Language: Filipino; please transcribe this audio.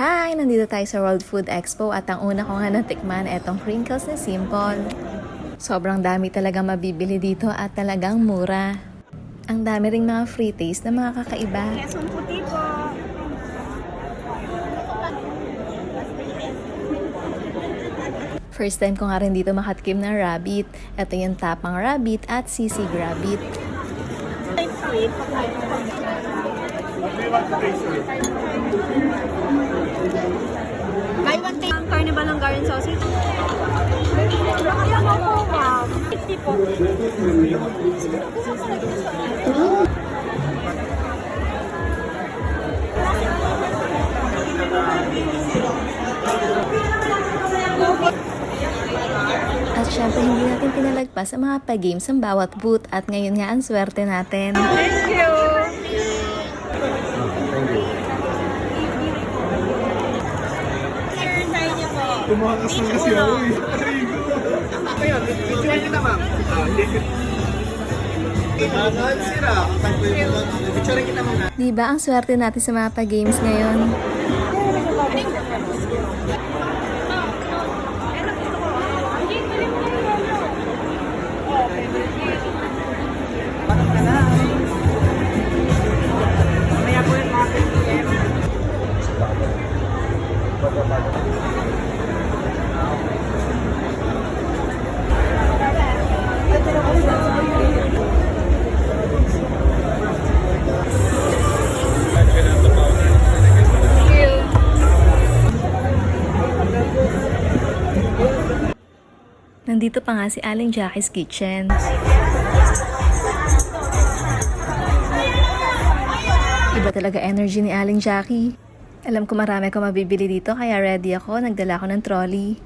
Hi! Nandito tayo sa World Food Expo at ang una ko nga natikman etong crinkles ni Simple. Sobrang dami talagang mabibili dito at talagang mura. Ang dami ring mga free taste na mga kakaiba. Kesong puti po. First time ko nga rin dito makatikim ng rabbit. Ito yung tapang rabbit at sisig rabbit. Sweet. Buy one take ang Carnival Hungarian sausage. Ayan po, ma'am. 50 po. At syempre hindi natin pinalagpas ang mga pa-games ng bawat booth at ngayon nga ang swerte natin. Thank you. Sir, tayo niyo po. Tumakas na kasi ako eh. Ayun, picturean kita ma'am. Sira. Picturean kita ma'am. Diba ang swerte natin sa mga pa-games ngayon? Mamaya po yung mga PM. Nandito pa nga si Aling Jackie's Kitchen. Iba talaga energy ni Aling Jackie. Alam ko marami ko mabibili dito kaya ready ako, nagdala ako ng trolley.